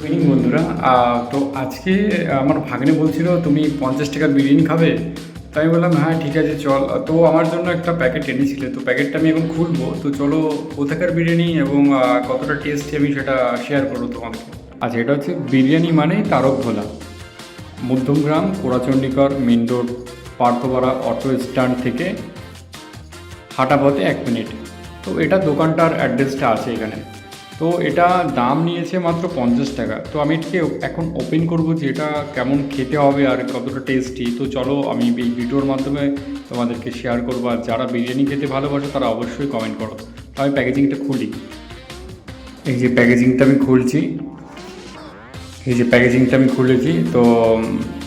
Evening বন্ধুরা। তো আজকে আমার ভাগ্নে বলছিল তুমি 50 টাকার বিরিয়ানি খাবে। তাই আমি বললাম হ্যাঁ ঠিক আছে চল। তো আমার জন্য একটা প্যাকেট এনেছিলে, তো প্যাকেটটা আমি এখন খুলবো। তো চলো কোথাকার বিরিয়ানি এবং কতটা টেস্টি আমি সেটা শেয়ার করবো তোমাদেরকে। আচ্ছা, এটা হচ্ছে বিরিয়ানি মানে তারক ভোলা, মধ্যমগ্রাম, কোড়াচণ্ডীকর main road, Parthapara auto stand থেকে হাঁটা পথে 1 মিনিট। তো এটা দোকানটার অ্যাড্রেসটা আছে এখানে। তো এটা দাম নিয়েছে মাত্র 50 টাকা। তো আমি এটাকে এখন ওপেন করবো যে এটা কেমন খেতে হবে আর কতটা টেস্টি। তো চলো আমি এই ভিডিওর মাধ্যমে তোমাদেরকে শেয়ার করবো, আর যারা বিরিয়ানি খেতে ভালোবাসো তারা অবশ্যই কমেন্ট করো। তো আমি প্যাকেজিংটা খুলি। এই যে প্যাকেজিংটা আমি খুলছি, খুলেছি। তো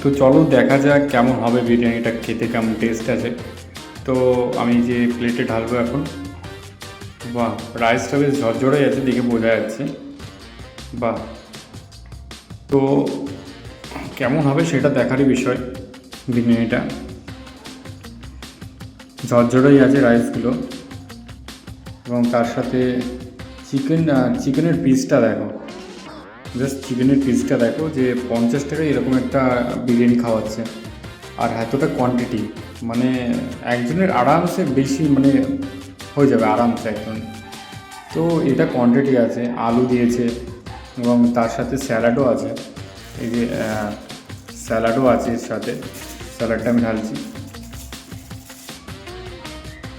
তো চলো দেখা যাক কেমন হবে বিরিয়ানিটা, খেতে কেমন টেস্ট আছে। তো আমি যে প্লেটে ঢালবো এখন। বাহ, রাইসটা বেশ ঝরঝরে আছে, দেখে বোঝা যাচ্ছে। বাহ, তো কেমন হবে সেটা দেখারই বিষয়। বিরিয়ানিটা ঝরঝরেই আছে রাইসগুলো, এবং তার সাথে চিকেনের পিসটা দেখো। জাস্ট চিকেনের পিসটা দেখো যে 50 টাকায় এরকম একটা বিরিয়ানি খাওয়াচ্ছে, আর এতটা কোয়ান্টিটি, মানে একজনের আরামসে বেশি মানে হয়ে যাবে আরামসে একজন। তো এটা কোয়ান্টিটি আছে, আলু দিয়েছে এবং তার সাথে স্যালাডও আছে। এই যে স্যালাডও আছে এর সাথে, স্যালাডটা আমি ঢালছি।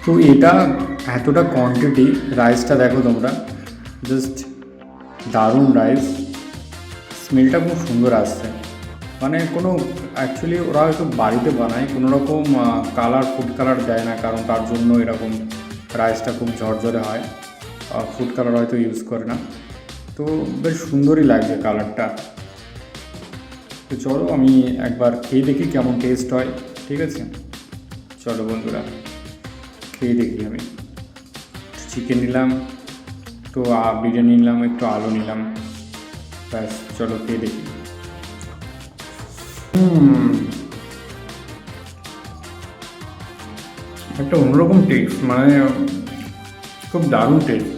তো এটা এতটা কোয়ান্টিটি, রাইসটা দেখো তোমরা, জাস্ট দারুণ রাইস। স্মেলটা খুব সুন্দর আসছে, মানে কোনো অ্যাকচুয়ালি ওরা হয়তো বাড়িতে বানায়, কোনো রকম ফুড কালার দেয় না, কারণ তার জন্য এরকম রাইসটা খুব ঝরঝরে হয়। ফুড কালার হয়তো ইউজ করে না। তো বেশ সুন্দরই লাগছে কালারটা। তো চলো আমি একবার খেয়ে দেখি কেমন টেস্ট হয়, ঠিক আছে? চলো বন্ধুরা, খেয়ে দেখি। আমি চিকেন নিলাম, তো বিরিয়ানি নিলাম, একটু আলু নিলাম, ব্যাস চলো খেয়ে দেখি। একটা অন্যরকম টেস্ট, মানে খুব দারুণ টেস্ট।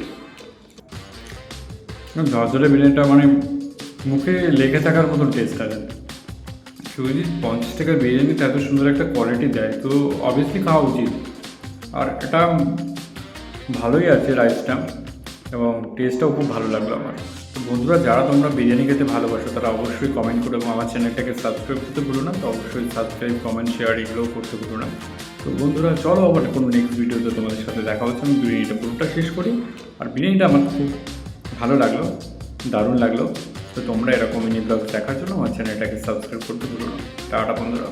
ঝরঝরে বিরিয়ানিটা মানে মুখে লেগে থাকার মতন টেস্ট আছে। কেউ যদি 50 টাকার বিরিয়ানিতে এত সুন্দর একটা কোয়ালিটি দেয় তো অবভিয়াসলি খাওয়া উচিত। আর এটা ভালোই আছে রাইসটা, এবং টেস্টটাও খুব ভালো লাগলো আমার। তো বন্ধুরা, যারা তোমরা বিরিয়ানি খেতে ভালোবাসো তারা অবশ্যই কমেন্ট করো, এবং আমার চ্যানেলটাকে সাবস্ক্রাইব করতে ভুলো না। তো অবশ্যই সাবস্ক্রাইব, কমেন্ট, শেয়ার এগুলোও করতে ভুলো না। তো বন্ধুরা চলো আবার কোনো নেক্সট ভিডিওতে তোমাদের সাথে দেখা হচ্ছে। আমি বিরিয়ানিটা পুরোটা শেষ করি। আর বিরিয়ানিটা আমার খুব ভালো লাগলো, দারুণ লাগলো। তো তোমরা এরকম মিনি ব্লগ দেখার জন্য আমার চ্যানেলটাকে সাবস্ক্রাইব করতে ভুলো না। টাটা বন্ধুরা।